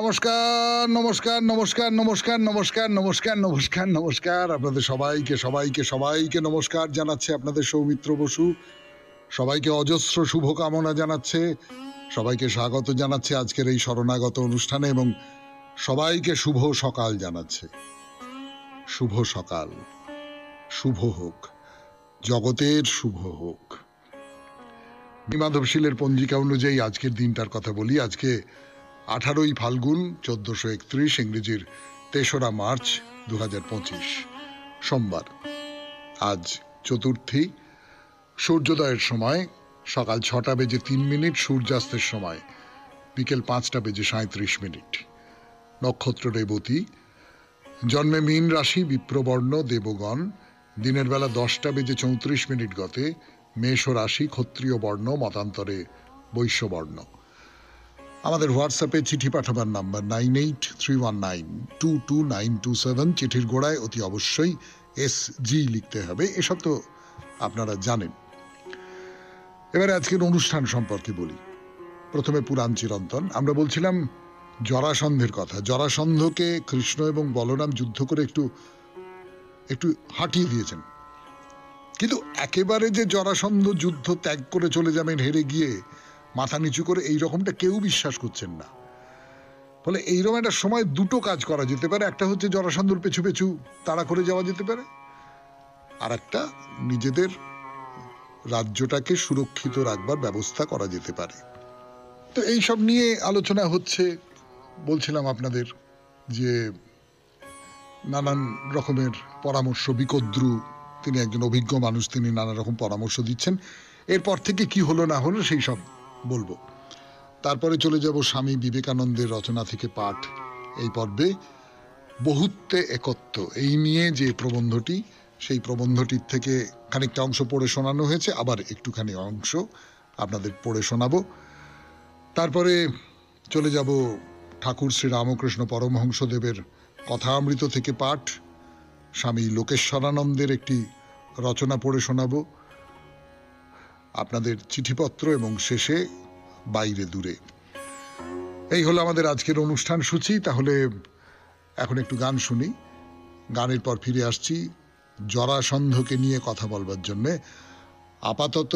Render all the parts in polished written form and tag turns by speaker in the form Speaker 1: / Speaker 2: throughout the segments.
Speaker 1: নমস্কার নমস্কার নমস্কার নমস্কার নমস্কার নমস্কার নমস্কার নমস্কার আপনাদের সবাইকে সবাইকে সবাইকে নমস্কার জানাচ্ছে আপনাদের সৌমিত্র বসু। সবাইকে অজস্র শুভকামনা জানাচ্ছে, সবাইকে স্বাগত জানাচ্ছে আজকের এই শরণাগত অনুষ্ঠানে এবং সবাইকে শুভ সকাল জানাচ্ছে। শুভ সকাল, শুভ হোক, জগতের শুভ হোক। মাধবশীলের পঞ্জিকা অনুযায়ী আজকের দিনটার কথা বলি। আজকে 18ই ফাল্গুন 1431, ইংরেজির 3রা মার্চ 2025, সোমবার। আজ চতুর্থী। সূর্যোদয়ের সময় সকাল 6টা বেজে 3 মিনিট, সূর্যাস্তের সময় বিকেল 5টা বেজে 37 মিনিট। নক্ষত্র রেবতী। জন্মে মীন রাশি, বিপ্রবর্ণ, দেবগণ। দিনের বেলা 10টা বেজে 34 মিনিট গতে মেষ রাশি, ক্ষত্রিয় বর্ণ, মতান্তরে বৈশ্যবর্ণ। আমাদের হোয়াটসঅ্যাপে চিঠি পাঠাবার নাম্বার 9831922927। চিঠির গোড়ায় অতি অবশ্যই SG লিখতে হবে, এসব তো আপনারা জানেন। এবারে আজকের অনুষ্ঠান সম্পর্কে বলি। প্রথমে পুরাণ চিরন্তন। আমরা বলছিলাম জরাসন্ধের কথা। জরাসন্ধকে কৃষ্ণ এবং বলরাম যুদ্ধ করে একটু হাঁটিয়ে দিয়েছেন, কিন্তু একেবারে যে জরাসন্ধ যুদ্ধ ত্যাগ করে চলে যাবেন হেরে গিয়ে মাথা নিচু করে, এই রকমটা কেউ বিশ্বাস করছেন না। ফলে এইরকম একটা সময় দুটো কাজ করা যেতে পারে। একটা হচ্ছে জরাসন্ধর পেছু পেছু তাড়া করে যাওয়া যেতে পারে, আর একটা নিজেদের রাজ্যটাকে সুরক্ষিত রাখবার ব্যবস্থা করা যেতে পারে। তো এইসব নিয়ে আলোচনা হচ্ছে। বলছিলাম আপনাদের যে নানান রকমের পরামর্শ, বিকদ্রু, তিনি একজন অভিজ্ঞ মানুষ, তিনি নানা রকম পরামর্শ দিচ্ছেন। এরপর থেকে কি হলো না হলো সেই সব বলবো। তারপরে চলে যাব স্বামী বিবেকানন্দের রচনা থেকে পাঠ এই পর্বে। বহুত্বে একত্ব, এই নিয়ে যে প্রবন্ধটি, সেই প্রবন্ধটির থেকে খানিকটা অংশ পড়ে শোনানো হয়েছে, আবার একটুখানি অংশ আপনাদের পড়ে শোনাবো। তারপরে চলে যাব ঠাকুর শ্রী রামকৃষ্ণ পরমহংসদেবের কথামৃত থেকে পাঠ, স্বামী লোকেশ্বরানন্দের একটি রচনা পড়ে শোনাবো, আপনাদের চিঠিপত্র, এবং শেষে বাইরে দূরে। এই হলো আমাদের আজকের অনুষ্ঠান সূচি। তাহলে এখন একটু গান শুনি, গানের পর ফিরে আসছি জরাসন্ধকে নিয়ে কথা বলবার জন্যে। আপাতত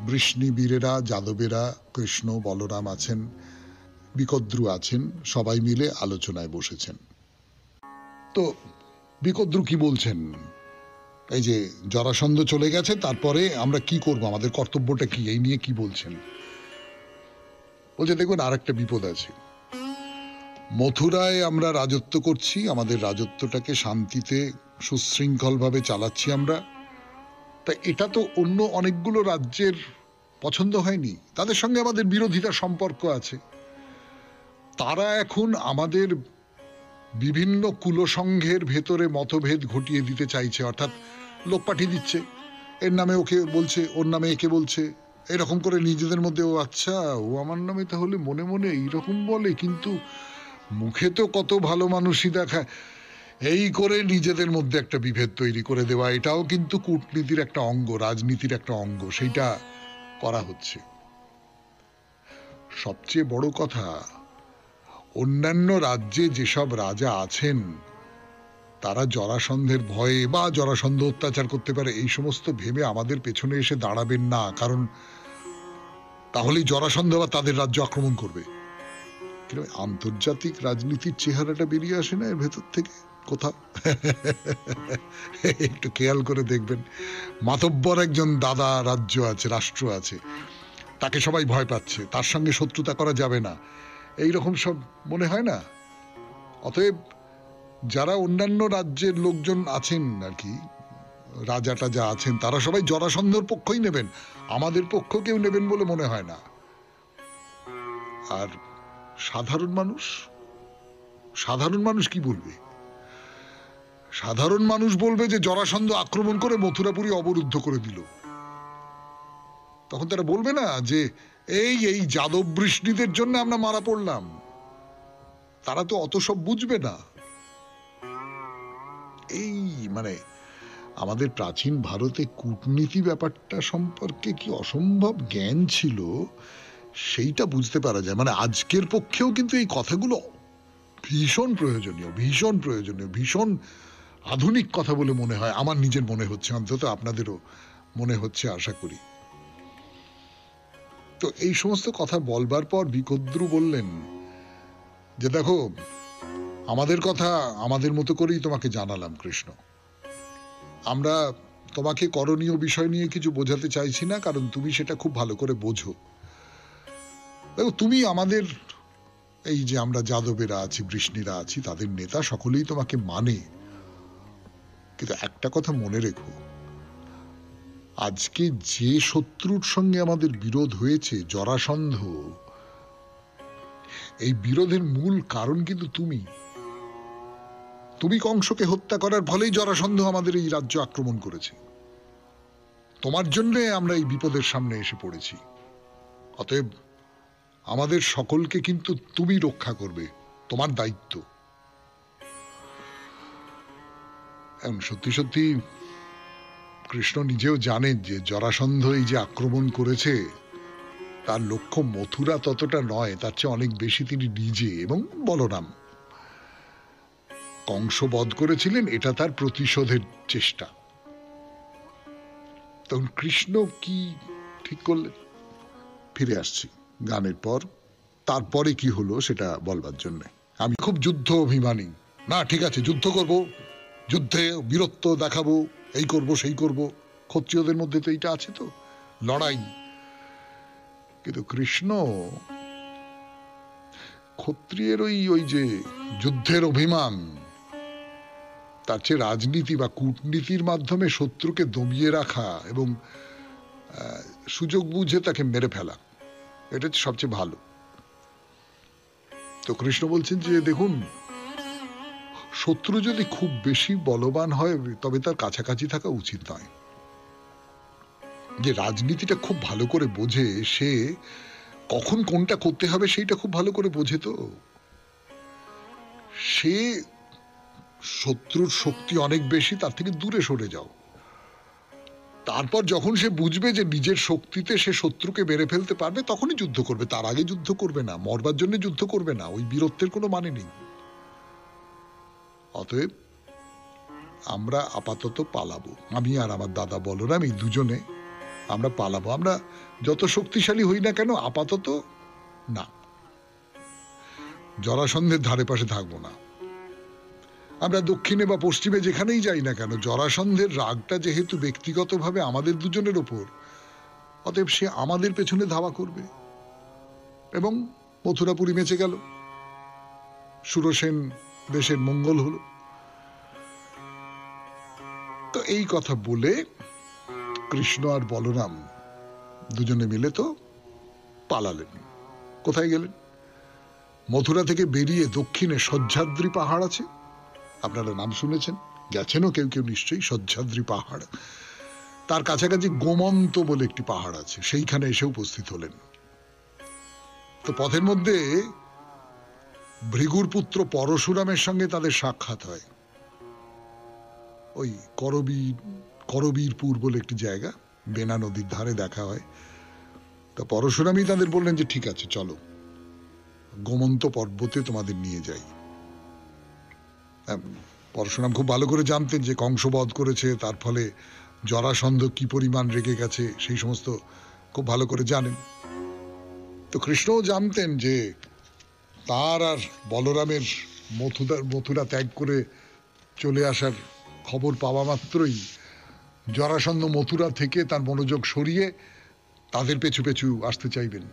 Speaker 1: বৃষ্ণি বীরেরা, যাদবেরা, কৃষ্ণ বলরাম আছেন, বিকদ্রু আছেন, সবাই মিলে আলোচনায় বসেছেন। তো বিকদ্রু কি বলছেন? এই যে জরাসন্ধ চলে গেছে, তারপরে আমরা কি করব, আমাদের কর্তব্যটা কি, এই নিয়ে কি বলছেন। বলছে দেখুন, আর একটা বিপদ আছে। মথুরায় আমরা রাজত্ব করছি, আমাদের রাজত্বটাকে শান্তিতে সুশৃঙ্খলভাবে চালাচ্ছি আমরা। তা এটা তো অন্য অনেকগুলো রাজ্যের পছন্দ হয়নি, তাদের সঙ্গে আমাদের বিরোধিতার সম্পর্ক আছে। তারা এখন আমাদের বিভিন্ন কুলসংঘের ভেতরে মতভেদ ঘটিয়ে দিতে চাইছে, অর্থাৎ লোক পাঠিয়ে দিচ্ছে, এর নামে ওকে বলছে, ওর নামে একে বলছে, এরকম করে নিজেদের মধ্যে, ও আচ্ছা ও আমার নামে তাহলে মনে মনে এইরকম বলে, কিন্তু মুখে তো কত ভালো মানুষই দেখায়। এই করে নিজেদের মধ্যে একটা বিভেদ তৈরি করে দেওয়া, এটাও কিন্তু কূটনীতির একটা অঙ্গ, রাজনীতির একটা অঙ্গ, সেইটা করা হচ্ছে। সবচেয়ে বড় কথা, অন্যান্য রাজ্যে যেসব রাজা আছেন তারা জরাসন্ধের ভয়ে বা জরাসন্ধ অত্যাচার করতে পারে এই সমস্ত ভেবে আমাদের পেছনে এসে দাঁড়াবেন না, কারণ তাহলেই জরাসন্ধ বা তাদের রাজ্য আক্রমণ করবে। কিন্তু আন্তর্জাতিক রাজনীতির চেহারাটা বেরিয়ে আসে না এর ভেতর থেকে কোথাও। একটু খেয়াল করে দেখবেন, মাতব্বর একজন দাদা রাজ্য আছে, রাষ্ট্র আছে, তাকে সবাই ভয় পাচ্ছে, তার সঙ্গে শত্রুতা করা যাবে না, এইরকম সব মনে হয় না? অতএব যারা অন্যান্য রাজ্যের লোকজন আছেন আর কি, রাজা টাজা আছেন, তারা সবাই জরাসন্ধর পক্ষই নেবেন, আমাদের পক্ষ কেউ নেবেন বলে মনে হয় না। আর সাধারণ মানুষ কি বলবে? সাধারণ মানুষ বলবে যে জরাসন্ধ আক্রমণ করে মথুরাপুরী অবরুদ্ধ করে দিল। তখন তারা বলবে না যে এই যাদব বৃষ্ণিদের জন্য আমরা মারা পড়লাম। তারা তো অত সব বুঝবে না। এই মানে আমাদের প্রাচীন ভারতে কূটনীতি ব্যাপারটা সম্পর্কে কি অসম্ভব জ্ঞান ছিল, সেইটা বুঝতে পারা যায়। মানে আজকের পক্ষেও কিন্তু এই কথাগুলো ভীষণ প্রয়োজনীয়, ভীষণ প্রয়োজনীয়, ভীষণ আধুনিক কথা বলে মনে হয়, আমার নিজের মনে হচ্ছে, অন্তত আপনাদেরও মনে হচ্ছে আশা করি। তো এই সমস্ত কথা বলবার পর বিকদ্রু বললেন যে দেখো, আমাদের কথা আমাদের মতো করেই তোমাকে জানালাম কৃষ্ণ। আমরা তোমাকে করণীয় বিষয় নিয়ে কিছু বোঝাতে চাইছি না, কারণ তুমি সেটা খুব ভালো করে বোঝো। দেখো, তুমি আমাদের এই যে আমরা যাদবেরা আছি, বৃষ্ণিরা আছি, তাদের নেতা, সকলেই তোমাকে মানে। কিন্তু একটা কথা মনে রেখো, আজকে যে শত্রুর সঙ্গে আমাদের বিরোধ হয়েছে, জরাসন্ধ, এই বিরোধের মূল কারণ কিন্তু তুমি। তুমি কংসকে হত্যা করার ফলেই জরাসন্ধ আমাদের এই রাজ্য আক্রমণ করেছে। তোমার জন্য আমরা এই বিপদের সামনে এসে পড়েছি। অতএব আমাদের সকলকে কিন্তু তুমি রক্ষা করবে, তোমার দায়িত্ব। এবং সত্যি সত্যি কৃষ্ণ নিজেও জানেন যে জরাসন্ধ এই যে আক্রমণ করেছে, তার লক্ষ্য মথুরা ততটা নয়, তার চেয়ে অনেক বেশি তিনি নিজে এবং বলরাম। কংস বধ করেছিলেন, এটা তার প্রতিশোধের চেষ্টা। তখন কৃষ্ণ কি ঠিক করলেন? ফিরে আসছি গানের পর। তারপরে কি হলো সেটা বলবার জন্য। আমি খুব যুদ্ধ অভিমানী, না ঠিক আছে, যুদ্ধ করব, যুদ্ধে বীরত্ব দেখাবো, এই করব সেই করব, ক্ষত্রিয়দের মধ্যে তো এইটা আছে, তো লড়াই। কিন্তু কৃষ্ণ ক্ষত্রিয়ের ওই যে যুদ্ধের অভিমান, তার চেয়ে রাজনীতি বা কূটনীতির মাধ্যমে শত্রুকে দমিয়ে রাখা এবং সুযোগ বুঝে তাকে মেরে ফেলা, এটা সবচেয়ে ভালো। তো কৃষ্ণ বলছেন যে দেখুন, শত্রু যদি খুব বেশি বলবান হয় তবে তার কাছাকাছি থাকা উচিত নয়। যে রাজনীতিটা খুব ভালো করে বোঝে, সে কখন কোনটা করতে হবে সেইটা খুব ভালো করে বোঝে। তো সে শত্রুর শক্তি অনেক বেশি, তার থেকে দূরে সরে যাও। তারপর যখন সে বুঝবে যে নিজের শক্তিতে সে শত্রুকে মেরে ফেলতে পারবে, তখনই যুদ্ধ করবে, তার আগে যুদ্ধ করবে না, মরবার জন্য যুদ্ধ করবে না। ওই বীরত্বের কোনো মানে নেই। অতএব আমরা আপাতত পালাবো, আমি আর আমার দাদা বলরাম, এই দুজনে আমরা পালাবো। আমরা যত শক্তিশালী হই না কেন, আপাতত না, জরাসন্ধের ধারে পাশে থাকবো না। আমরা দক্ষিণে বা পশ্চিমে যেখানেই যাই না কেন, জরাসন্ধের রাগটা যেহেতু ব্যক্তিগতভাবে আমাদের দুজনের ওপর, অতএব সে আমাদের পেছনে ধাওয়া করবে এবং মথুরাপুরী বেঁচে গেল, সুরসেন দেশের মঙ্গল হলো। তো এই কথা বলে কৃষ্ণ আর বলরাম দুজনে মিলে তো পালালেন। কোথায় গেলেন? মথুরা থেকে বেরিয়ে দক্ষিণে সহ্যাদ্রি পাহাড় আছে, আপনারা নাম শুনেছেন, গেছেনও কেউ কেউ নিশ্চয়ই। সহ্যাদ্রি পাহাড়, তার কাছাকাছি গোমন্ত বলে একটি পাহাড় আছে, সেইখানে এসে উপস্থিত হলেন। তো পথের মধ্যে ভৃগুর পুত্র পরশুরামের সঙ্গে তাদের সাক্ষাৎ হয়। ওই করবীরপুর বলে একটি জায়গা, বেনা নদীর ধারে দেখা হয়। তো পরশুরামই তাদের বললেন যে ঠিক আছে, চলো গোমন্ত পর্বতে তোমাদের নিয়ে যাই। পরশুরাম খুব ভালো করে জানতেন যে কংস বধ করেছে, তার ফলে জরাসন্ধ কি পরিমাণ রেগে গেছে, সেই সমস্ত খুব ভালো করে জানেন। তো কৃষ্ণও জানতেন যে তার আর বলরামের মথুরা ত্যাগ করে চলে আসার খবর পাওয়া মাত্রই জরাসন্ধ মথুরা থেকে তার মনোযোগ সরিয়ে তাদের পেছু পেছু আসতে চাইবেন।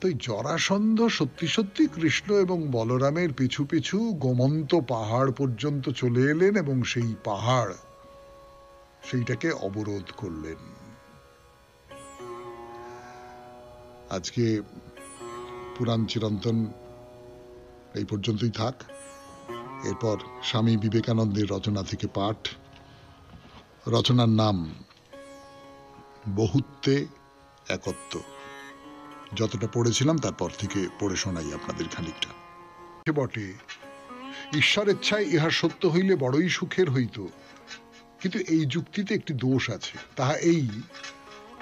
Speaker 1: তো জরাসন্ধ সত্যি সত্যি কৃষ্ণ এবং বলরামের পিছু পিছু গোমন্ত পাহাড় পর্যন্ত চলে এলেন এবং সেই পাহাড় সেইটাকে অবরোধ করলেন। আজকে পুরাণ চিরন্তন এই পর্যন্তই থাক। এরপর স্বামী বিবেকানন্দের রচনা থেকে পাঠ। রচনার নাম বহুত্বে একত্ব। যতটা পড়েছিলাম তারপর থেকে পড়ে শোনাই আপনাদের খানিকটা। বটে ঈশ্বর ইচ্ছায় ইহা সত্য হইলে বড়ই সুখের হইত, কিন্তু এই যুক্তিতে একটি দোষ আছে। তাহা এই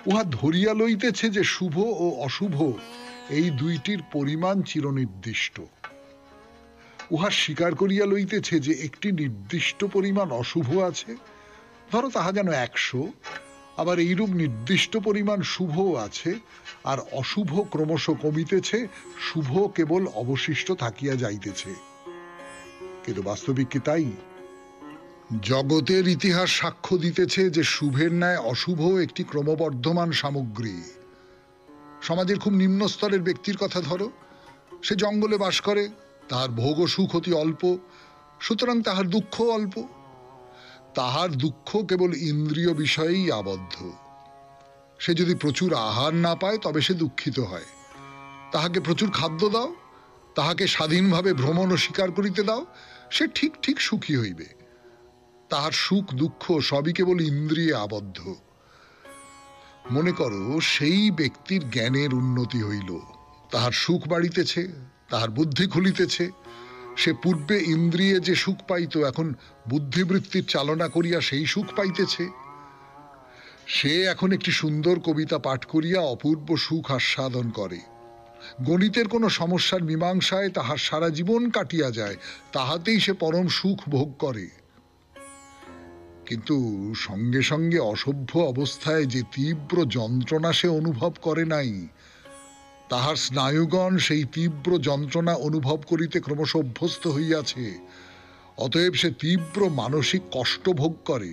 Speaker 1: উহা ধরিয়া লইতেছে যে শুভ ও অশুভ এই দুইটির পরিমাণ চিরনির্দিষ্ট। উহা স্বীকার করিয়া লইতেছে যে একটি নির্দিষ্ট পরিমাণ অশুভ আছে, ধরো তাহা যেন 100, আবার এইরূপ নির্দিষ্ট পরিমাণ শুভ আছে, আর অশুভ ক্রমশ কমিতেছে, শুভ কেবল অবশিষ্ট থাকিয়া যাইতেছে। কিন্তু বাস্তবিক কি তাই? জগতের ইতিহাস সাক্ষ্য দিতেছে যে শুভের ন্যায় অশুভ একটি ক্রমবর্ধমান সামগ্রী। সমাজের খুব নিম্ন স্তরের ব্যক্তির কথা ধরো, সে জঙ্গলে বাস করে, তাহার ভোগ ও সুখ অতি অল্প, সুতরাং তাহার দুঃখ অল্প। তাহার দুঃখ কেবল ইন্দ্রিয় বিষয়েই আবদ্ধ। সে যদি প্রচুর আহার না পায় তবে সে দুঃখিত হয়। তাহাকে প্রচুর খাদ্য দাও, তাহাকে স্বাধীনভাবে ভ্রমণ ও শিকার করিতে দাও, সে ঠিক ঠিক সুখী হইবে। তাহার সুখ দুঃখ সবই কেবল ইন্দ্রিয়ে আবদ্ধ। মনে করো সেই ব্যক্তির জ্ঞানের উন্নতি হইল, তাহার সুখ বাড়িতেছে, তাহার বুদ্ধি খুলিতেছে। সে পূর্বে ইন্দ্রিয়ে যে সুখ পাইত এখন বুদ্ধিবৃত্তির চালনা করিয়া সেই সুখ পাইতেছে। সে এখন একটি সুন্দর কবিতা পাঠ করিয়া অপূর্ব সুখ আস্বাদন করে। গণিতের কোনো সমস্যার মীমাংসায় তাহার সারা জীবন কাটিয়া যায়, তাহাতেই সে পরম সুখ ভোগ করে। কিন্তু সঙ্গে সঙ্গে অসভ্য অবস্থায় যে তীব্র যন্ত্রণা সে অনুভব করে নাই, তাহার স্নায়ুগণ সেই তীব্র যন্ত্রণা অনুভব করিতে ক্রমশ অভ্যস্ত হইয়াছে। অতএব সে তীব্র মানসিক কষ্ট ভোগ করে।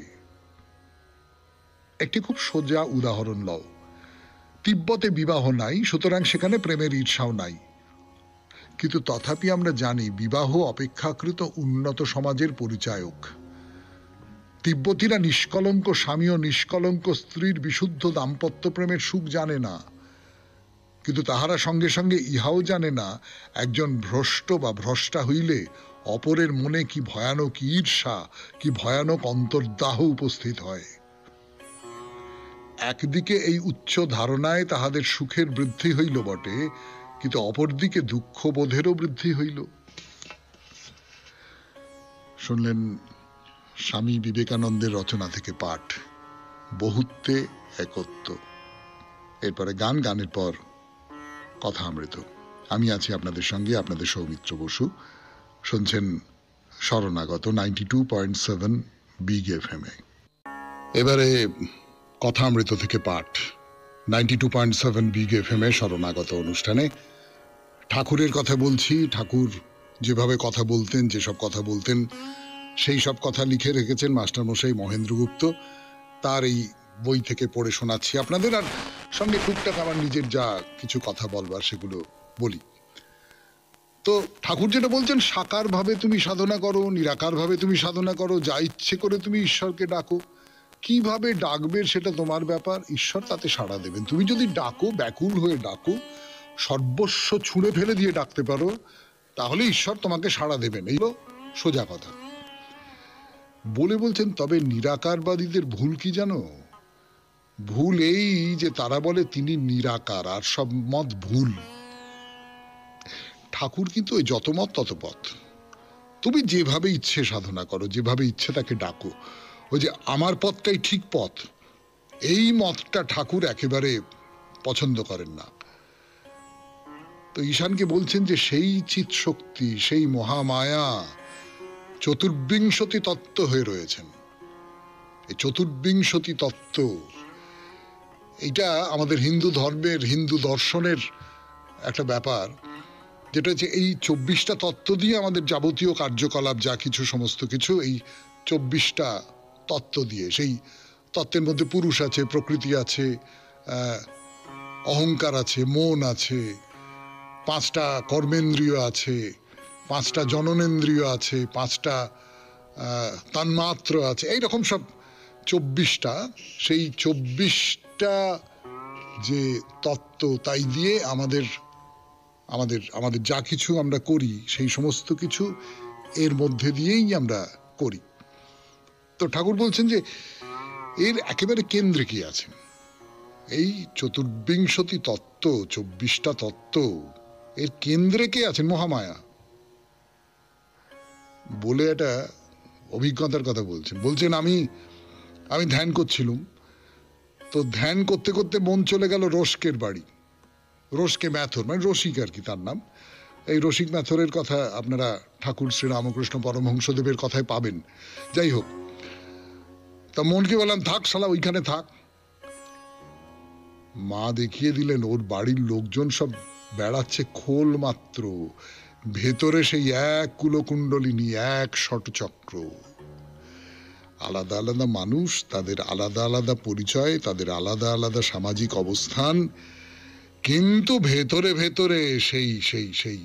Speaker 1: একটি খুব সোজা উদাহরণ লও। তিব্বতে বিবাহ নাই, সুতরাং সেখানে প্রেমের ঈর্ষাও নাই। কিন্তু তথাপি আমরা জানি বিবাহ অপেক্ষাকৃত উন্নত সমাজের পরিচায়ক। তিব্বতীরা নিষ্কলঙ্ক স্বামী ও নিষ্কলঙ্ক স্ত্রীর বিশুদ্ধ দাম্পত্য প্রেমের সুখ জানে না। কিন্তু তাহারা সঙ্গে সঙ্গে ইহাও জানে না একজন ভ্রষ্ট বা ভ্রষ্টা হইলে অপরের মনে কি ভয়ানক ঈর্ষা, কি ভয়ানক অন্তর্দাহ উপস্থিত হয়। একদিকে এই উচ্চ ধারণায় তাহাদের সুখের বৃদ্ধি হইল বটে, কিন্তু অপরদিকে দুঃখবোধেরও বৃদ্ধি হইল। শুনলেন স্বামী বিবেকানন্দের রচনা থেকে পাঠ, বহুত্বে একত্ব। এরপরে গান, গানের পর কথা অমৃত। আমি আছি আপনাদের সঙ্গে, আপনাদের সৌমিত্র বসু। শুনছেন শরণাগত 92.7 বিগ FM এ। এবারে কথা অমৃত থেকে পাঠ 92.7 বিগ FM এ শরণাগত অনুষ্ঠানে ঠাকুরের কথা বলছি। ঠাকুর যেভাবে কথা বলতেন, যেসব কথা বলতেন, সেই সব কথা লিখে রেখেছেন মাস্টারমশাই মহেন্দ্রগুপ্ত। তার এই বই থেকে পড়ে শোনাচ্ছি আপনাদের, আর সঙ্গে টুকটাক আমার নিজের যা কিছু কথা বলবার সেগুলো বলি। তো ঠাকুর যেটা বলছেন, সাকার ভাবে তুমি সাধনা করো, নিরাকার ভাবে তুমি সাধনা করো, যা ইচ্ছে করে তুমি ঈশ্বরকে ডাকো। কিভাবে ডাকবে সেটা তোমার ব্যাপার, ঈশ্বর তাতে সাড়া দেবেন। তুমি যদি ডাকো, ব্যাকুল হয়ে ডাকো, সর্বস্ব ছুঁড়ে ফেলে দিয়ে ডাকতে পারো, তাহলে ঈশ্বর তোমাকে সাড়া দেবেন। এই হলো সোজা কথা। বলে বলছেন, তবে নিরাকারবাদীদের ভুল কি জানো? ভুল এই যে তারা বলে তিনি নিরাকার, আর সব মত ভুল। ঠাকুর কিন্তু ওই যত মত তত পথ। তুমি যেভাবে ইচ্ছে সাধনা করো, যেভাবে ইচ্ছে তাকে ডাকো, ওই যে আমার পথটাই ঠিক পথ, এই মতটা ঠাকুর একেবারে পছন্দ করেন না। তো ঈশানকে বলছেন যে সেই চিৎ শক্তি, সেই মহামায়া চতুর্বিংশতি তত্ত্ব হয়ে রয়েছেন। এই চতুর্বিংশতি তত্ত্ব, এইটা আমাদের হিন্দু ধর্মের, হিন্দু দর্শনের একটা ব্যাপার, যেটা হচ্ছে এই 24টা তত্ত্ব দিয়ে আমাদের যাবতীয় কার্যকলাপ যা কিছু, সমস্ত কিছু এই 24টা তত্ত্ব দিয়ে। সেই তত্ত্বের মধ্যে পুরুষ আছে, প্রকৃতি আছে, অহংকার আছে, মন আছে, 5টা কর্মেন্দ্রিয় আছে, 5টা জননেন্দ্রিয় আছে, 5টা তন্মাত্র আছে, এইরকম সব 24টা। সেই 24টা যে তত্ত্ব, তাই দিয়ে আমাদের আমাদের আমাদের যা কিছু আমরা করি, সেই সমস্ত কিছু এর মধ্যে দিয়েই আমরা করি। তো ঠাকুর বলছেন যে এর একেবারে কেন্দ্রে কি আছেন? এই চতুর্বিংশতি তত্ত্ব, 24টা তত্ত্ব, এর কেন্দ্রে কে আছেন? মহামায়া। বলে একটা অভিজ্ঞতার কথা বলছেন। বলছেন, আমি ধ্যান করছিলাম, তো ধ্যান করতে করতে মন চলে গেল রস্কের বাড়ি। রস্কে ম্যাথর মানে রসিক আর কি তার নাম। এই রসিক ম্যাথরের কথা আপনারা ঠাকুর শ্রী রামকৃষ্ণ পরমহংসদেবের কথায় পাবেন। যাই হোক, তা মনকে বললাম থাক শালা ওইখানে থাক। মা দেখিয়ে দিলেন ওর বাড়ির লোকজন সব বেড়াচ্ছে খোল মাত্র, ভেতরে সেই এক কুলকুণ্ডলিনী, এক ষটচক্র। আলাদা আলাদা মানুষ, তাদের আলাদা আলাদা পরিচয়, তাদের আলাদা আলাদা সামাজিক অবস্থান, কিন্তু ভেতরে ভেতরে সেই সেই সেই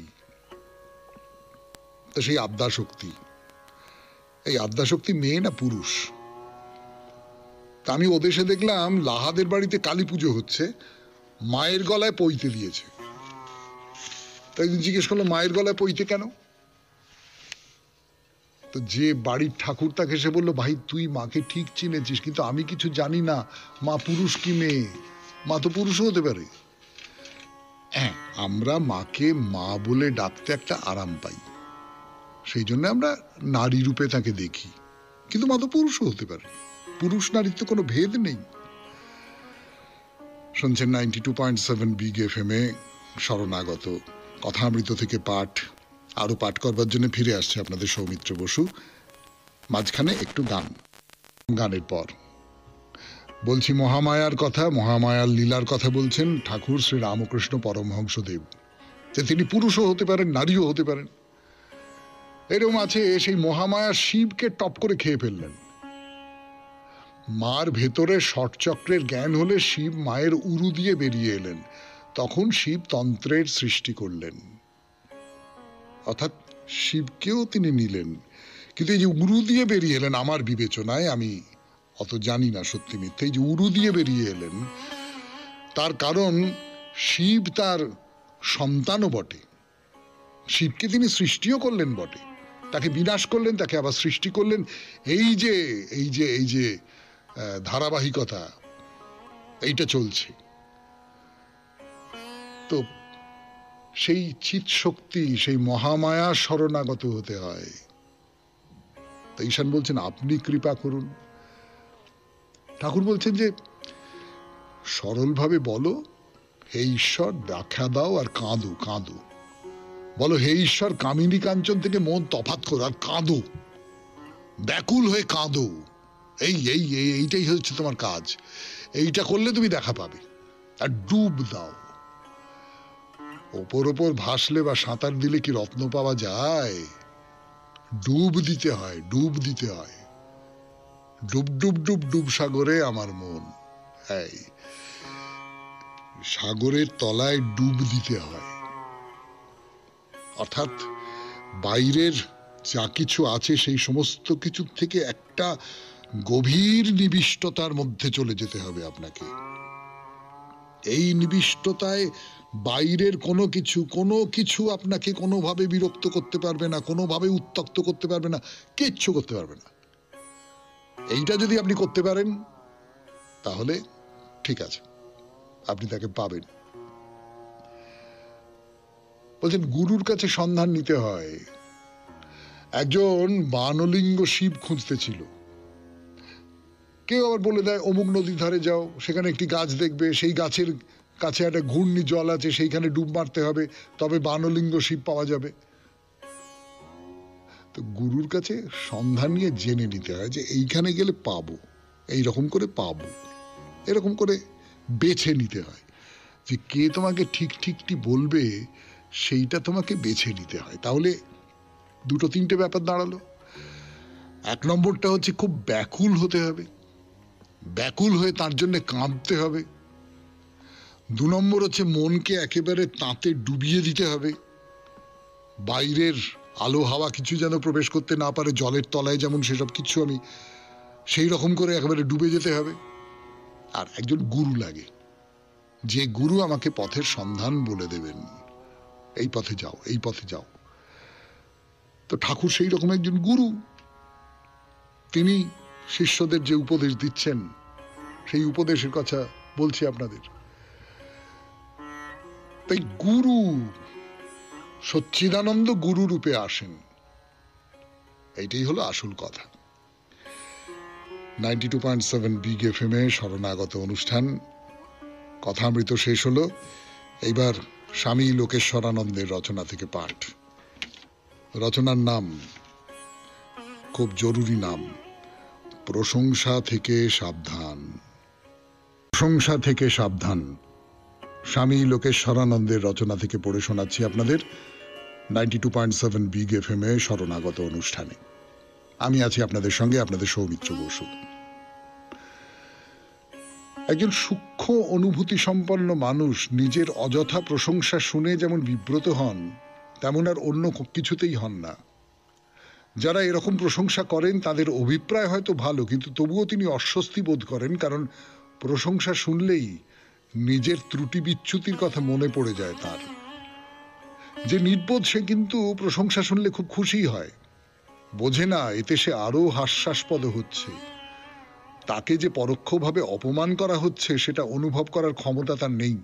Speaker 1: তো সেই আদ্যাশক্তি। এই আদ্যাশক্তি মেয়ে না পুরুষ? তা আমি ওদেশে দেখলাম লাহাদের বাড়িতে কালী পুজো হচ্ছে, মায়ের গলায় পইতে দিয়েছে। তাই জিজ্ঞেস করলো মায়ের গলায় পইতে কেন? তো যে বাড়ির ঠাকুর তাকে সে বললো ভাই তুই মাকে ঠিক চিনেছিস, কিন্তু আমি কিছু জানি না মা পুরুষ কি মেয়ে। মা তো পুরুষও হতে পারে। হ্যাঁ, আমরা মাকে মা বলে ডাকতে একটা আরাম পাই, সেই জন্য আমরা নারী রূপে তাকে দেখি, কিন্তু মা তো পুরুষও হতে পারে। পুরুষ নারীর তো কোনো ভেদ নেই। শুনছেন 92.7 বিগ এফএম-এ শরণাগত কথামৃত থেকে পাঠ। আরো পাঠ করবার জন্য ফিরে আসছে আপনাদের সৌমিত্র বসু। মাঝখানে একটু গান, গানের পর বলছি মহামায়ার কথা, মহামায়ার লীলার কথা বলছেন ঠাকুর শ্রী রামকৃষ্ণ পরমহংসদেব, যে তিনি পুরুষও হতে পারেন, নারীও হতে পারেন। এরকম আছে সেই মহামায়া শিবকে টপ করে খেয়ে ফেললেন। মার ভেতরে ষটচক্রের জ্ঞান হলে শিব মায়ের উরু দিয়ে বেরিয়ে এলেন, তখন শিব তন্ত্রের সৃষ্টি করলেন, অর্থাৎ শিবকেও তিনি নিলেন। কিন্তু এই যে উরু দিয়ে বেরিয়ে এলেন, আমার বিবেচনায়, আমি অত জানি না সত্যি মিথ্যে, এই যে উরু দিয়ে বেরিয়ে এলেন তার কারণ শিব তার সন্তানও বটে, শিবকে তিনি সৃষ্টিও করলেন বটে, তাকে বিনাশ করলেন, তাকে আবার সৃষ্টি করলেন। এই যে এই যে এই যে ধারাবাহিকতা এইটা চলছে। তো সেই চিৎ শক্তি, সেই মহামায়া শরণাগত হতে হয়। তো ঈশান বলছেন আপনি কৃপা করুন। ঠাকুর বলছেন যে সরলভাবে বলো হে ঈশ্বর দেখা দাও আর কাঁদো কাঁদো। বলো হে ঈশ্বর কামিনী কাঞ্চন থেকে মন তফাৎ করো আর কাঁদো, ব্যাকুল হয়ে কাঁদো। এই এই এইটাই হচ্ছে তোমার কাজ, এইটা করলে তুমি দেখা পাবে। আর ডুব দাও। ওপর ওপর ভাসলে বা সাঁতার দিলে কি রত্ন পাওয়া যায়? ডুব দিতে হয়, ডুব দিতে হয়। ডুব ডুব ডুব ডুব সাগরে আমার মন। এই সাগরের তলায় ডুব দিতে হয়, অর্থাৎ বাইরের যা কিছু আছে সেই সমস্ত কিছু থেকে একটা গভীর নিবিষ্টতার মধ্যে চলে যেতে হবে আপনাকে। এই নিবিষ্টতায় বাইরের কোনো কিছু আপনাকে কোনোভাবে বিরক্ত করতে পারবে না, কোনোভাবে উত্তক্ত করতে পারবে না, কিচ্ছু করতে পারবে না। এইটা যদি আপনি করতে পারেন তাহলে ঠিক আছে, আপনি তাকে পাবেন। বলছেন গুরুর কাছে সন্ধান নিতে হয়। একজন বানলিঙ্গ শিব খুঁজতে ছিল, কেউ আবার বলে দেয় অমুক নদীর ধারে যাও, সেখানে একটি গাছ দেখবে, সেই গাছের কাছে একটা ঘূর্ণি জল আছে, সেইখানে ডুব মারতে হবে, তবে বানলিঙ্গ শিব পাওয়া যাবে। তো গুরুর কাছে সন্ধান নিয়ে জেনে নিতে হয় যে এইখানে গেলে পাবো, এইরকম করে পাবো, এরকম করে বেছে নিতে হয় যে কে তোমাকে ঠিক ঠিকটি বলবে, সেইটা তোমাকে বেছে নিতে হয়। তাহলে দুটো তিনটে ব্যাপার দাঁড়ালো। এক নম্বরটা হচ্ছে খুব ব্যাকুল হতে হবে, ব্যাকুল হয়ে তার জন্য কাঁদতে হবে। দু নম্বর হচ্ছে মনকে একেবারে তাতে ডুবিয়ে দিতে হবে, বাইরের আলো হাওয়া কিছু যেন প্রবেশ করতে না পারে, জলের তলায় যেমন সেসব কিছু আমি সেই রকম করে একেবারে ডুবে যেতে হবে। আর একজন গুরু লাগে, যে গুরু আমাকে পথের সন্ধান বলে দেবেন, এই পথে যাও, এই পথে যাও। তো ঠাকুর সেই রকম একজন গুরু, তিনি শিষ্যদের যে উপদেশ দিচ্ছেন সেই উপদেশের কথা বলছি আপনাদের। তাই গুরু সচ্চিদানন্দ গুরু রূপে আসেন, এইটাই হলো আসল কথা। 92.7 বিগ এফএম-এ শরণাগত অনুষ্ঠান কথামৃত শেষ হলো। এইবার স্বামী লোকেশ্বরানন্দের রচনা থেকে পাঠ। রচনার নাম খুব জরুরি নাম, প্রশংসা থেকে সাবধান। প্রশংসা থেকে সাবধান, স্বামী লোকেশ্বরানন্দের রচনা থেকে পড়ে শোনাচ্ছি আপনাদের 92.7 বিগ এফএম-এ শরণাগত অনুষ্ঠানে। আমি আছি আপনাদের সঙ্গে, আপনাদের সৌমিত্র বসু। একজন সূক্ষ্ম অনুভূতি সম্পন্ন মানুষ নিজের অযথা প্রশংসা শুনে যেমন বিব্রত হন, তেমন আর অন্য কিছুতেই হন না। যারা এরকম প্রশংসা করেন তাদের অভিপ্রায় হয়তো ভালো, কিন্তু তবুও তিনি অস্বস্তি বোধ করেন, কারণ প্রশংসা শুনলেই নিজের ত্রুটি বিচ্যুতির কথা মনে পড়ে যায় তার। যে নির্বোধ সে কিন্তু প্রশংসা শুনলে খুব খুশি হয়, বোঝে না এতে সে আরো হাস্যাস্পদ হচ্ছে। তাকে যে পরোক্ষভাবে অপমান করা হচ্ছে সেটা অনুভব করার ক্ষমতা তার নেই।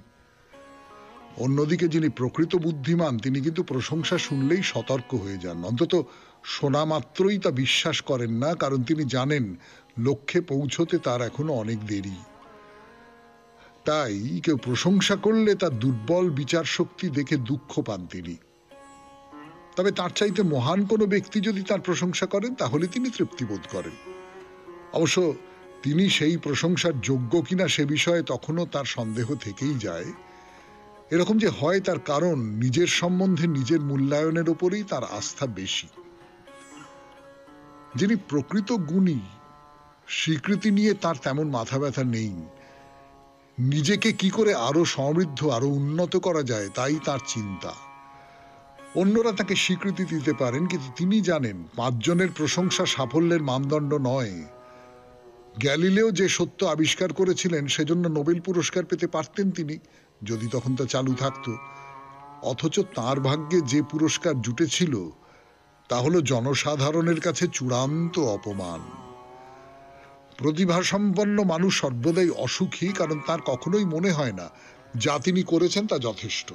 Speaker 1: অন্যদিকে যিনি প্রকৃত বুদ্ধিমান তিনি কিন্তু প্রশংসা শুনলেই সতর্ক হয়ে যান, অন্তত শোনা মাত্রই তা বিশ্বাস করেন না, কারণ তিনি জানেন লক্ষ্যে পৌঁছতে তার এখনো অনেক দেরি। তাই কেউ প্রশংসা করলে তার দুর্বল বিচার শক্তি দেখে দুঃখ পান তিনি। তবে তার চাইতে মহান কোনো ব্যক্তি যদি তার প্রশংসা করেন তাহলে তিনি তৃপ্তি বোধ করেন। অবশ্য তিনি সেই প্রশংসার যোগ্য কিনা সে বিষয়ে তখনও তার সন্দেহ থেকেই যায়। এরকম যে হয় তার কারণ নিজের সম্বন্ধে নিজের মূল্যায়নের ওপরেই তার আস্থা বেশি। যিনি প্রকৃত গুণী, স্বীকৃতি নিয়ে তার তেমন মাথা ব্যথা নেই। নিজেকে কি করে আরো সমৃদ্ধ, আরো উন্নত করা যায় তাই তার চিন্তা। অন্যরা তাকে স্বীকৃতি দিতে পারেন, কিন্তু তিনি জানেন 5 জনের প্রশংসা সাফল্যের মানদণ্ড নয়। গ্যালিলেও যে সত্য আবিষ্কার করেছিলেন সেজন্য নোবেল পুরস্কার পেতে পারতেন তিনি, যদি তখন তা চালু থাকতো। অথচ তার ভাগ্যে যে পুরস্কার জুটেছিল তা হলো জনসাধারণের কাছে চূড়ান্ত অপমান। প্রতিভাসম্পন্ন মানুষ সর্বদাই অসুখী, কারণ তার কখনোই মনে হয় না যা তিনি করেছেন তা যথেষ্ট।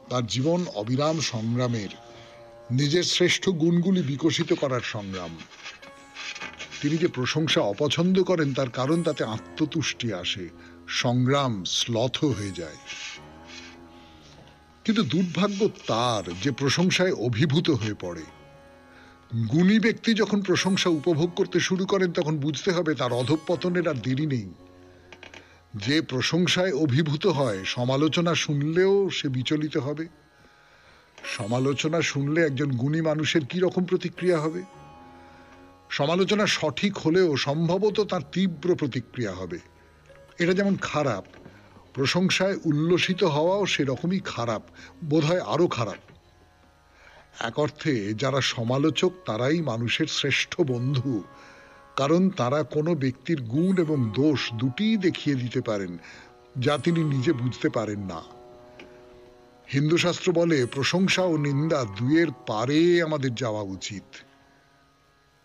Speaker 1: তার জীবন অবিরাম সংগ্রামের, নিজের শ্রেষ্ঠ গুণগুলি বিকশিত করার সংগ্রাম। তিনি যে প্রশংসা অপছন্দ করেন তার কারণ তাতে আত্মতুষ্টি আসে, সংগ্রাম শ্লথ হয়ে যায়। কিন্তু দুর্ভাগ্য তার যে প্রশংসায় অভিভূত হয়ে পড়ে। গুণী ব্যক্তি যখন প্রশংসা উপভোগ করতে শুরু করেন তখন বুঝতে হবে তার অধঃপতনের আর দেরি নেই। যে প্রশংসায় অভিভূত হয় সমালোচনা শুনলেও সে বিচলিত হবে। সমালোচনা শুনলে একজন গুণী মানুষের কি রকম প্রতিক্রিয়া হবে? সমালোচনা সঠিক হলেও সম্ভবত তার তীব্র প্রতিক্রিয়া হবে। এটা যেমন খারাপ, প্রশংসায় উল্লসিত হওয়াও সেরকমই খারাপ, বোধহয় আরো খারাপ। এক অর্থে যারা সমালোচক তারাই মানুষের শ্রেষ্ঠ বন্ধু, কারণ তারা কোনো ব্যক্তির গুণ এবং দোষ দুটিই দেখিয়ে দিতে পারেন যা তিনি নিজে বুঝতে পারেন না। হিন্দু শাস্ত্র বলে প্রশংসা ও নিন্দা দুয়ের পারে আমাদের যাওয়া উচিত।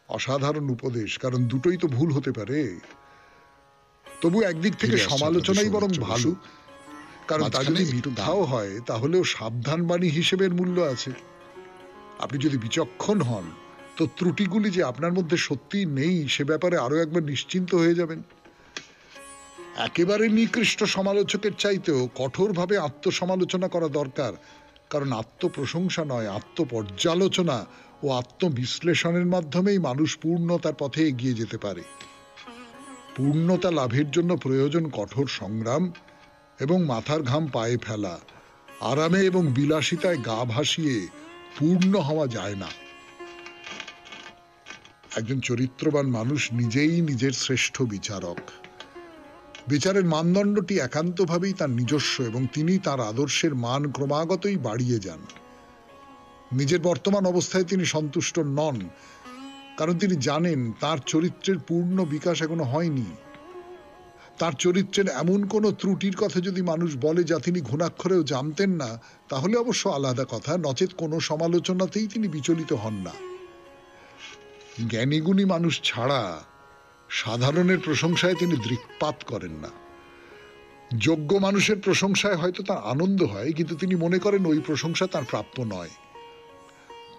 Speaker 1: অসাধারণ উপদেশ, কারণ দুটোই তো ভুল হতে পারে। তবু একদিক থেকে সমালোচনাই বরং ভালো, কারণ তা যদি মিথ্যাও হয় তাহলেও সাবধান বাণী হিসেবের মূল্য আছে। আপনি যদি বিচক্ষণ হন তো ত্রুটিগুলি যে আপনার মধ্যে সত্যিই নেই সে ব্যাপারে আরো একবার নিশ্চিন্ত হয়ে যাবেন। একেবারে নিকৃষ্ট সমালোচকের চাইতেও কঠোরভাবে আত্মসমালোচনা করা দরকার, কারণ আত্মপ্রশংসা নয়, আত্মপর্যালোচনা ও আত্মবিশ্লেষণের মাধ্যমেই মানুষ পূর্ণতার পথে এগিয়ে যেতে পারে। পূর্ণতা লাভের জন্য প্রয়োজন কঠোর সংগ্রাম এবং মাথার ঘাম পায়ে ফেলা। আরামে এবং বিলাসিতায় গা ভাসিয়ে পূর্ণ হওয়া যায় না। একজন চরিত্রবান মানুষ নিজেই নিজের শ্রেষ্ঠ বিচারক। বিচারের মানদণ্ডটি একান্তভাবেই তার নিজস্ব এবং তিনি তার আদর্শের মান ক্রমাগতই বাড়িয়ে যান। নিজের বর্তমান অবস্থায় তিনি সন্তুষ্ট নন, কারণ তিনি জানেন তার চরিত্রের পূর্ণ বিকাশ এখনো হয়নি। তার চরিত্রের এমন কোনো ত্রুটির কথা যদি মানুষ বলে যা তিনি ঘুণাক্ষরেও জানতেন না, তাহলে অবশ্য আলাদা কথা, নচেত কোনো সমালোচনাতেই তিনি বিচলিত হন না। জ্ঞানীগুণী মানুষ ছাড়া সাধারণের প্রশংসায় তিনি দৃক্পাত করেন না। যোগ্য মানুষের প্রশংসায় হয়তো তার আনন্দ হয়, কিন্তু তিনি মনে করেন ওই প্রশংসা তার প্রাপ্য নয়।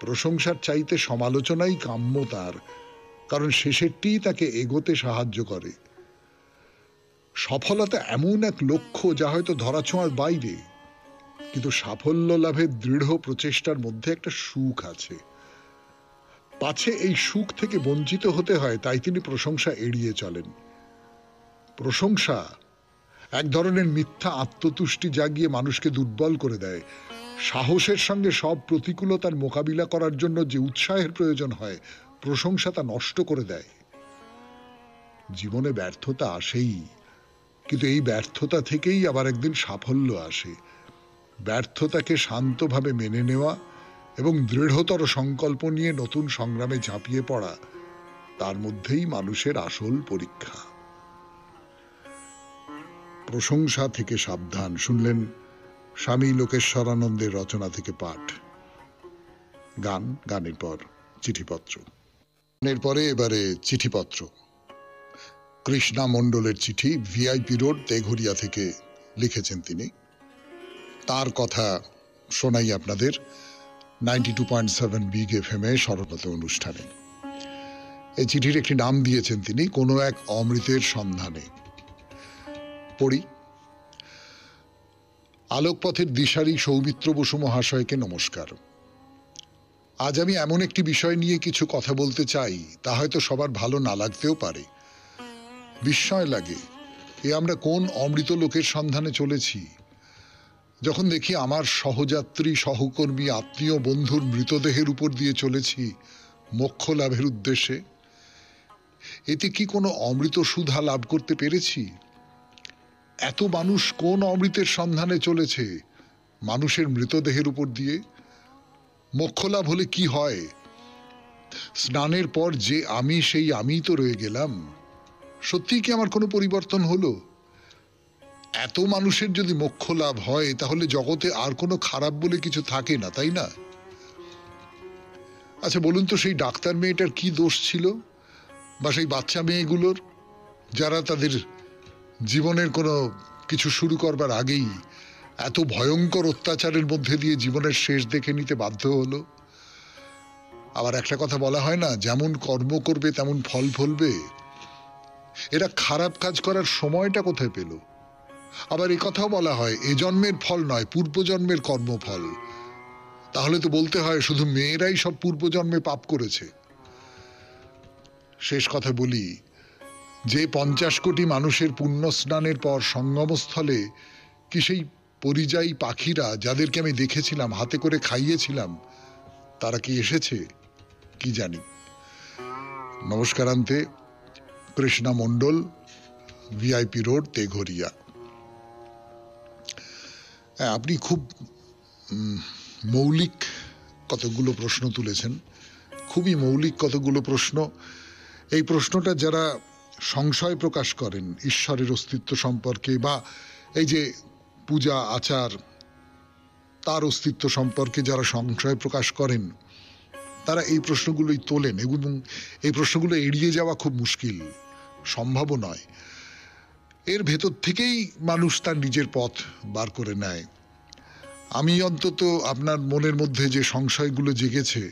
Speaker 1: প্রশংসার চাইতে সমালোচনাই কাম্য তার, কারণ শেষেরটি তাকে এগোতে সাহায্য করে। সফলতা এমন এক লক্ষ্য যা হয়তো ধরাছোঁয়ার বাইরে, কিন্তু সাফল্য লাভের দৃঢ় প্রচেষ্টার মধ্যে একটা সুখ আছে। পাছে এই সুখ থেকে বঞ্চিত হতে হয় তাই তিনি প্রশংসা এড়িয়ে চলেন। প্রশংসা এক ধরনের মিথ্যা আত্মতুষ্টি জাগিয়ে মানুষকে দুর্বল করে দেয়। সাহসের সঙ্গে সব প্রতিকূলতার মোকাবিলা করার জন্য যে উৎসাহের প্রয়োজন হয়, প্রশংসা তা নষ্ট করে দেয়। জীবনে ব্যর্থতা আসেই, কিন্তু এই ব্যর্থতা থেকেই আবার একদিন সাফল্য আসে। ব্যর্থতাকে শান্তভাবে মেনে নেওয়া এবং দৃঢ়তর সংকল্প নিয়ে নতুন সংগ্রামে ঝাঁপিয়ে পড়া, তার মধ্যেই মানুষের আসল পরীক্ষা। প্রশংসা থেকে সাবধান শুনলেন স্বামী লোকেশ্বরানন্দের রচনা থেকে পাঠ। গানের পর চিঠিপত্র। এরপরে এবারে চিঠিপত্র। কৃষ্ণা মণ্ডলের চিঠি, ভিআইপি রোড, তেঘরিয়া থেকে লিখেছেন তিনি। তার কথা শোনাই আপনাদের 92.7 বিগ এফএম এ স্মরণত অনুষ্ঠানে। এই চিঠির একটি নাম দিয়েছেন তিনি, কোনো এক অমৃতের সন্ধানে। পড়ি। আলোকপথের দিশারি সৌমিত্র বসু মহাশয়কে নমস্কার। আজ আমি এমন একটি বিষয় নিয়ে কিছু কথা বলতে চাই, তা হয়তো সবার ভালো না লাগতেও পারে। বিস্ময় লাগে, আমরা কোন অমৃত লোকের সন্ধানে চলেছি। যখন দেখি আমার সহযাত্রী, সহকর্মী, আত্মীয়, বন্ধুর মৃতদেহের উপর দিয়ে চলেছি মোক্ষ লাভের উদ্দেশ্যে, এতে কি কোনো অমৃত সুধা লাভ করতে পেরেছি? এত মানুষ কোন অমৃতের সন্ধানে চলেছে? মানুষের মৃতদেহের উপর দিয়ে। মোক্ষ লাভ হলে কি হয়? স্নানের পর যে আমি, সেই আমি তো রয়ে গেলাম। সত্যি কি আমার কোনো পরিবর্তন হলো? এত মানুষের যদি মোক্ষ লাভ হয়, তাহলে জগতে আর কোনো খারাপ বলে কিছু থাকে না, তাই না? আচ্ছা বলুন তো, সেই ডাক্তার মেয়েটার কি দোষ ছিল, বা সেই বাচ্চা মেয়েগুলোর, যারা তাদের জীবনের কোনো কিছু শুরু করবার আগেই এত ভয়ঙ্কর অত্যাচারের মধ্যে দিয়ে জীবনের শেষ দেখে নিতে বাধ্য হলো? আবার একটা কথা বলা হয় না, যেমন কর্ম করবে তেমন ফল ফলবে। এরা খারাপ কাজ করার সময়টা কোথায় পেল? আবার এ কথাও বলা হয়, এ জন্মের ফল নয়, পূর্বজন্মের কর্মফল। তাহলে তো বলতে হয় শুধু মেয়েরাই সব পূর্বজন্মে পাপ করেছে। শেষ কথা বলি, যে 50 কোটি মানুষের পুণ্য স্নানের পর সঙ্গমস্থলে কি সেই পরিযায়ী পাখিরা, যাদেরকে আমি দেখেছিলাম, হাতে করে খাইয়েছিলাম, তারা কি এসেছে? কি জানি। নমস্কারান্তে, কৃষ্ণা মণ্ডল, ভিআইপি রোড, তেঘরিয়া। আপনি খুব মৌলিক কতগুলো প্রশ্ন তুলেছেন, খুবই মৌলিক কতগুলো প্রশ্ন। এই প্রশ্নটা যারা সংশয় প্রকাশ করেন ঈশ্বরের অস্তিত্ব সম্পর্কে, বা এই যে পূজা আচার তার অস্তিত্ব সম্পর্কে যারা সংশয় প্রকাশ করেন, তারা এই প্রশ্নগুলোই তোলেন, এবং এই প্রশ্নগুলো এড়িয়ে যাওয়া খুব মুশকিল, সম্ভবও নয়। এর ভেতর থেকেই মানুষ তার নিজের পথ বার করে নেয়। আমি অন্তত আপনার মনের মধ্যে যে সংশয়গুলো জেগেছে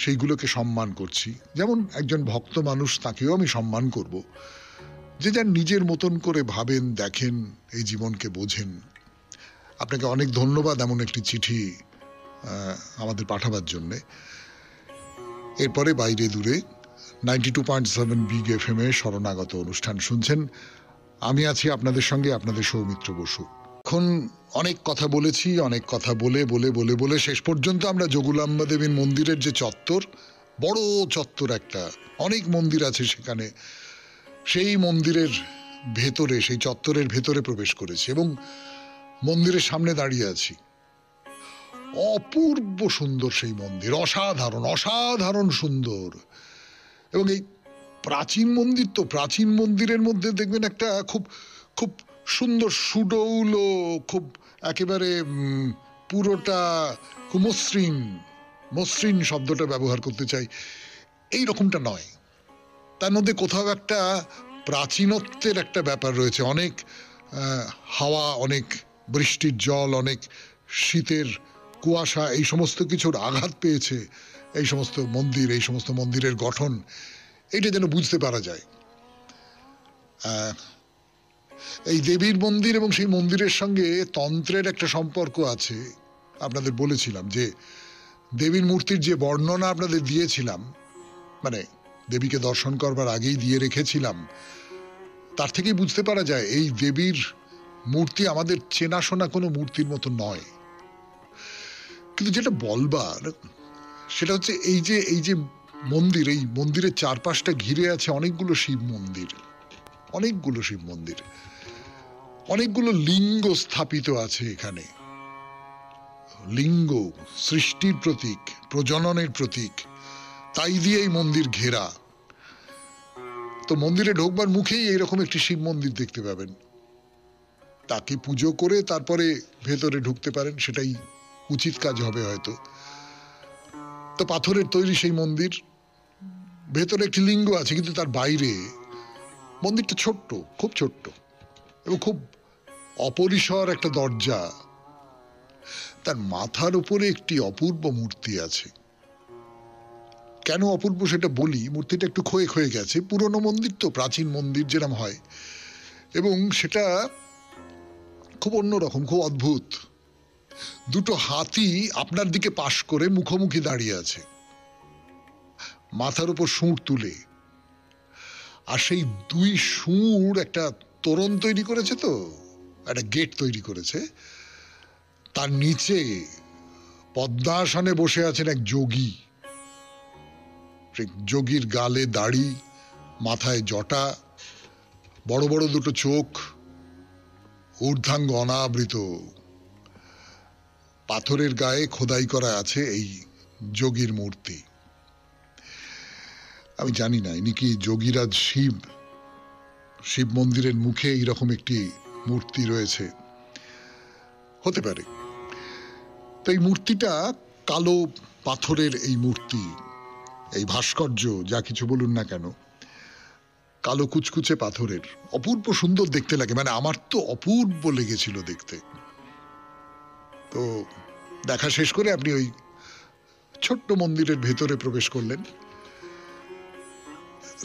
Speaker 1: সেইগুলোকে সম্মান করছি। যেমন একজন ভক্ত মানুষ, তাকেও আমি সম্মান করব, যে যার নিজের মতন করে ভাবেন, দেখেন, এই জীবনকে বোঝেন। আপনাকে অনেক ধন্যবাদ এমন একটি চিঠি আমাদের পাঠাবার জন্যে। এরপরে বাইরে দূরে 92.7 বিগ এফএম এ শরণাগত অনুষ্ঠান শুনছেন। আমি আছি আপনাদের সঙ্গে, আপনাদের সৌমিত্র বসু। এখন অনেক কথা বলেছি, অনেক কথা বলে বলে বলে বলে শেষ পর্যন্ত আমরা যোগুলাম্বা দেবীর মন্দিরের যে চত্বর, বড় চত্বর একটা, অনেক মন্দির আছে সেখানে, সেই মন্দিরের ভেতরে, সেই চত্বরের ভেতরে প্রবেশ করেছি এবং মন্দিরের সামনে দাঁড়িয়ে আছি। অপূর্ব সুন্দর সেই মন্দির, অসাধারণ অসাধারণ সুন্দর। এবং এই প্রাচীন মন্দির, তো প্রাচীন মন্দিরের মধ্যে দেখবেন একটা খুব খুব সুন্দর সুডৌল, খুব একেবারে পুরোটা খুব মসৃণ, মসৃণ শব্দটা ব্যবহার করতে চাই, এই রকমটা নয়। তার মধ্যে কোথাও একটা প্রাচীনত্বের একটা ব্যাপার রয়েছে। অনেক হাওয়া, অনেক বৃষ্টির জল, অনেক শীতের কুয়াশা, এই সমস্ত কিছুর আঘাত পেয়েছে এই সমস্ত মন্দির, এই সমস্ত মন্দিরের গঠন। এইটা যেন বুঝতে পারা যায়। এই দেবীর মন্দির এবং সেই মন্দিরের সঙ্গে তন্ত্রের একটা সম্পর্ক আছে। আপনাদের বলেছিলাম যে দেবীর মূর্তির যে বর্ণনা আপনাদের দিয়েছিলাম, মানে দেবীকে দর্শন করবার আগেই দিয়ে রেখেছিলাম, তার থেকেই বুঝতে পারা যায় এই দেবীর মূর্তি আমাদের চেনাশোনা কোনো মূর্তির মতো নয়। কিন্তু যেটা বলবার সেটা হচ্ছে এই যে মন্দির, এই মন্দিরের চারপাশটা ঘিরে আছে অনেকগুলো শিব মন্দির, অনেকগুলো শিব মন্দির, অনেকগুলো লিঙ্গ স্থাপিত আছে এখানে। লিঙ্গ সৃষ্টির প্রতীক, প্রজননের প্রতীক, তাই দিয়ে এই মন্দির ঘেরা। তো মন্দিরে ঢোকবার মুখেই এইরকম একটি শিব মন্দির দেখতে পাবেন। তাকে পুজো করে তারপরে ভেতরে ঢুকতে পারেন, সেটাই উচিত কাজ হবে হয়তো। তো পাথরের তৈরি সেই মন্দির, ভেতরে একটি লিঙ্গ আছে, কিন্তু তার বাইরে মন্দিরটা ছোট্ট, খুব ছোট্ট এবং খুব অপরিসর একটা দরজা। তার মাথার উপরে একটি অপূর্ব মূর্তি আছে। কেন অপূর্ব সেটা বলি, মূর্তিটা একটু ক্ষয়ে ক্ষয়ে গেছে, পুরনো মন্দির তো, প্রাচীন মন্দির যেরকম হয়, এবং সেটা খুব অন্যরকম, খুব অদ্ভুত। দুটো হাতি আপনার দিকে পাশ করে মুখোমুখি দাঁড়িয়ে আছে, মাথার উপর সুঁড় তুলে। আর সেই দুই সুঁড় একটা তোরণ তৈরি করেছে, তো একটা গেট তৈরি করেছে। তার নিচে পদ্মাসনে বসে আছেন এক যোগী। যোগীর গালে দাড়ি, মাথায় জটা, বড় বড় দুটো চোখ, ঊর্ধ্বাঙ্গ অনাবৃত। পাথরের গায়ে খোদাই করা আছে এই যোগীর মূর্তি। আমি জানি না ইনি কি যোগীরাজ শিব, শিব মন্দিরের মুখে এইরকম একটি মূর্তি রয়েছে, হতে পারে। তো এই মূর্তিটা কালো পাথরের, এই মূর্তি, এই ভাস্কর্য যা কিছু বলুন না কেন, কালো কুচকুচে পাথরের, অপূর্ব সুন্দর দেখতে লাগে। মানে আমার তো অপূর্ব লেগেছিল দেখতে। তো দেখা শেষ করে আপনি ওই ছোট্ট মন্দিরের ভেতরে প্রবেশ করলেন।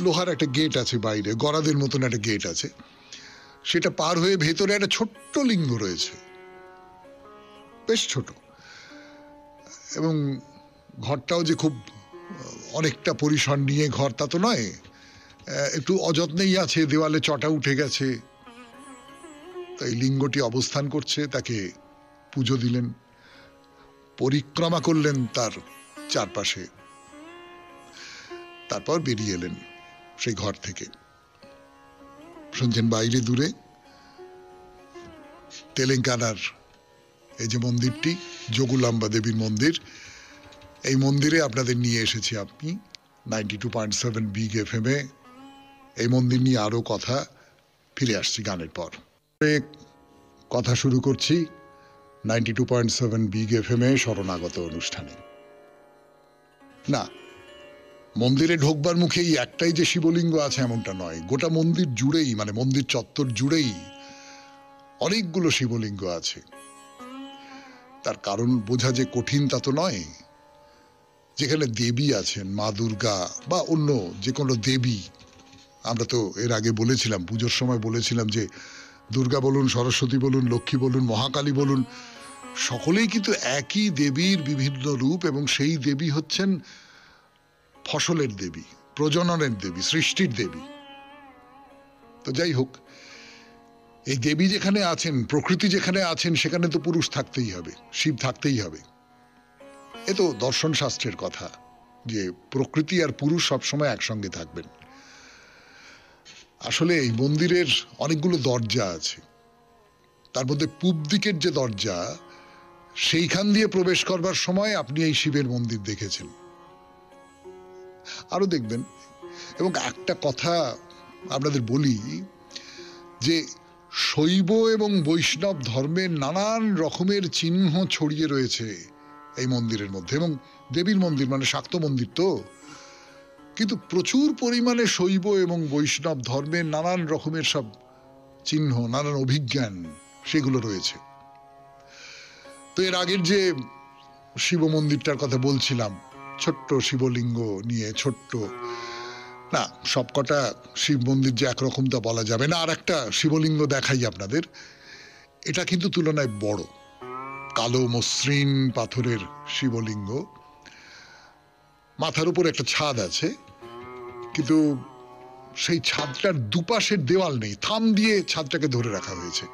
Speaker 1: লোহার একটা গেট আছে বাইরে, গরাদের মতন একটা গেট আছে, সেটা পার হয়ে ভেতরে একটা ছোট্ট লিঙ্গ রয়েছে, বেশ ছোট। এবং ঘরটাও যে খুব অনেকটা পরিসর নিয়ে ঘর তা তো নয়, একটু অযত্নেই আছে, দেওয়ালে চটা উঠে গেছে। তো এই লিঙ্গটি অবস্থান করছে, তাকে পুজো দিলেন, পরিক্রমা করলেন তার চারপাশে, তারপর বেরিয়ে এলেন সেই ঘর থেকে। শুনছেন বাইরে দূরে তেলেঙ্গানার এই যে মন্দিরটি, যোগুলাম্বা দেবীর মন্দির, এই মন্দিরে আপনাদের নিয়ে এসেছি আপনি 92.7 বিগ FM এ। এই মন্দির নিয়ে আরো কথা, ফিরে আসছি গানের পর। কথা শুরু করছি 92.7 বিগ FM এ শরণাগত অনুষ্ঠানে। না, মন্দিরে ঢোকবার মুখেই একটাই যে শিবলিঙ্গ আছে এমনটা নয়, গোটা মন্দির জুড়েই, মানে মন্দির চত্বর জুড়েই অনেকগুলো শিবলিঙ্গ আছে। তার কারণ বোঝা যে কঠিন তা তো নয়। যেখানে দেবী আছেন, মা দুর্গা বা অন্য যে কোনো দেবী, আমরা তো এর আগে বলেছিলাম, পুজোর সময় বলেছিলাম যে দুর্গা বলুন, সরস্বতী বলুন, লক্ষ্মী বলুন, মহাকালী বলুন, সকলেই কিন্তু একই দেবীর বিভিন্ন রূপ, এবং সেই দেবী হচ্ছেন ফসলের দেবী, প্রজননের দেবী, সৃষ্টির দেবী। তো যাই হোক, এই দেবী যেখানে আছেন, প্রকৃতি যেখানে আছেন, সেখানে তো পুরুষ থাকতেই হবে, শিব থাকতেই হবে। এ তো দর্শন শাস্ত্রের কথা যে প্রকৃতি আর পুরুষ সবসময় একসঙ্গে থাকবেন। আসলে এই মন্দিরের অনেকগুলো দরজা আছে, তার মধ্যে পূব দিকের যে দরজা, সেইখান দিয়ে প্রবেশ করবার সময় আপনি এই শিবের মন্দির দেখেছেন, আরো দেখবেন। এবং একটা কথা আপনাদের বলি যে শৈব এবং বৈষ্ণব ধর্মের নানান রকমের চিহ্ন ছড়িয়ে রয়েছে এই মন্দিরের মধ্যে, এবং দেবীর মন্দির মানে শাক্ত মন্দির তো, কিন্তু প্রচুর পরিমাণে শৈব এবং বৈষ্ণব ধর্মের নানান রকমের সব চিহ্ন, নানান অভিজ্ঞান, সেগুলো রয়েছে। তো এর আগের যে শিব মন্দিরটার কথা বলছিলাম, ছোট্ট শিবলিঙ্গ নিয়ে, ছোট্ট, না, সবকটা শিব মন্দির যে একরকম তা বলা যাবে না। আর একটা শিবলিঙ্গ দেখাই আপনাদের। এটা কিন্তু তুলনায় বড়, কালো মসৃণ পাথরের শিবলিঙ্গ। মাথার উপর একটা ছাদ আছে, কিন্তু সেই ছাদটার দুপাশের দেওয়াল নেই, থাম দিয়ে ছাদটাকে ধরে রাখা হয়েছে।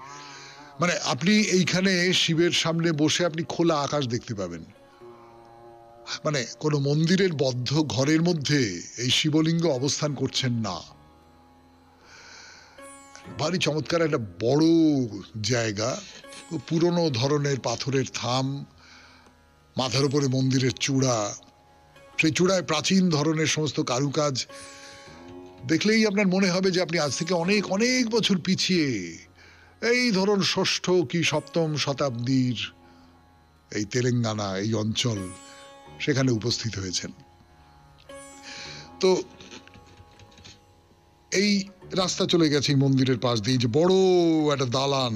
Speaker 1: মানে আপনি এইখানে শিবের সামনে বসে আপনি খোলা আকাশ দেখতে পাবেন। মানে কোনো মন্দিরের বদ্ধ ঘরের মধ্যে এই শিবলিঙ্গ অবস্থান করছেন না। ভারী চমৎকার একটা বড় জায়গা, পুরনো ধরনের পাথরের থাম, মাথার উপরে মন্দিরের চূড়া, সেই চূড়ায় প্রাচীন ধরনের সমস্ত কারুকাজ। দেখলেই আপনার মনে হবে যে আপনি আজ থেকে অনেক অনেক বছর পিছিয়ে, এই ধরুন ষষ্ঠ কি সপ্তম শতাব্দীর এই তেলেঙ্গানা, এই অঞ্চল, সেখানে উপস্থিত হয়েছেন। তো এই রাস্তা চলে গেছে এই মন্দিরের পাশ দিয়ে, যে বড় একটা দালান,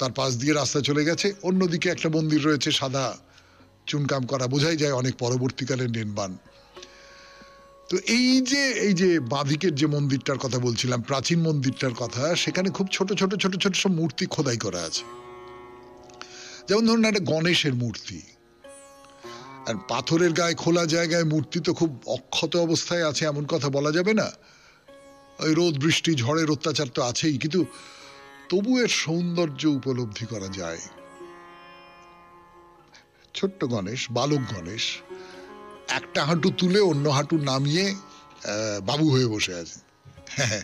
Speaker 1: তার পাশ দিয়ে রাস্তা চলে গেছে। অন্যদিকে একটা মন্দির রয়েছে, সাদা চুনকাম করা, বোঝাই যায় অনেক পরবর্তীকালের নির্মাণ। তো এই যে বাঁদিকের যে মন্দিরটার কথা বলছিলাম, প্রাচীন মন্দিরটার কথা, সেখানে খুব ছোট ছোট ছোট ছোট সব মূর্তি খোদাই করা আছে। যেমন ধরুন একটা গণেশের মূর্তি, আর পাথরের গায়ে খোলা জায়গায় মূর্তি তো খুব অক্ষত অবস্থায় আছে এমন কথা বলা যাবে না। ওই রোদ বৃষ্টি ঝড়ের অত্যাচার তো আছেই, কিন্তু তবু এর সৌন্দর্য উপলব্ধি করা যায়। ছোট্ট গণেশ, বালক গণেশ, একটা হাঁটু তুলে অন্য হাঁটু নামিয়ে বাবু হয়ে বসে আছে। হ্যাঁ,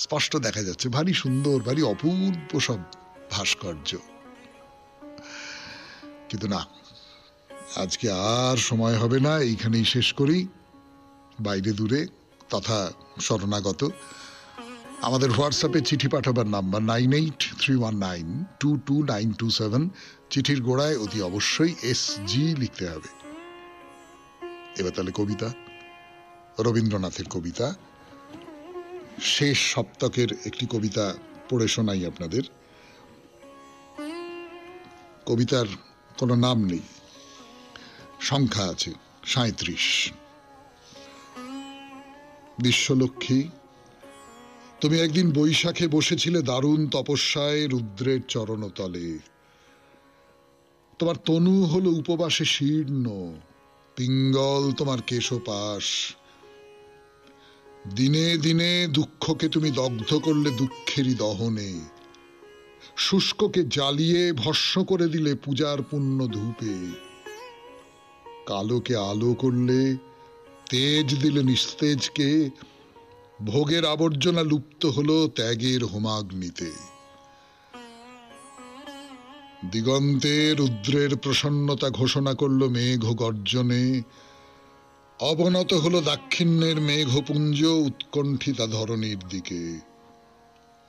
Speaker 1: স্পষ্ট দেখা যাচ্ছে। ভারী সুন্দর, ভারী অপূর্ব সব ভাস্কর্য। কিন্তু না, আজকে আর সময় হবে না, এইখানেই শেষ করি। বাইরে দূরে তথা শরণাগত আমাদের হোয়াটসঅ্যাপে চিঠি পাঠাবার নাম্বার 9831922927। চিঠির গোড়ায় অতি অবশ্যই SG লিখতে হবে। এবার তাহলে কবিতা, রবীন্দ্রনাথের কবিতা, শেষ সপ্তকের একটি কবিতা পড়ে শোনাই আপনাদের। কবিতার কোনো নাম নেই, সংখ্যা আছে 37। বিশ্বলক্ষ্মী, তুমি একদিন বৈশাখে বসেছিলে দারুণ তপস্যায় রুদ্রের চরণতলে। তোমার তনু হলো উপবাসে শীর্ণ, পিঙ্গল তোমার কেশপাশ। দিনে দিনে দুঃখকে তুমি দগ্ধ করলে দুঃখেরই দহনে, শুষ্ককে জ্বালিয়ে ভস্ম করে দিলে পূজার পুণ্য ধূপে। কালোকে আলো করলে, তেজ দিলে নিস্তেজকে, ভোগের আবর্জনা লুপ্ত হলো ত্যাগের হোমাগ্নিতে। দিগন্তে রুদ্রের প্রসন্নতা ঘোষণা করলো মেঘ গর্জনে, অবনত হলো দাক্ষিণ্যের মেঘপুঞ্জ উৎকণ্ঠিতা ধরণীর দিকে।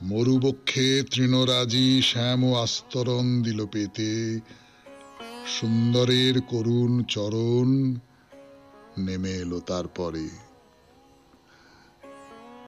Speaker 1: মরুবক্ষে তৃণরাজি শ্যাম আস্তরণ দিল পেতে, সুন্দরের করুণ চরণ নেমে এলো তারপরে।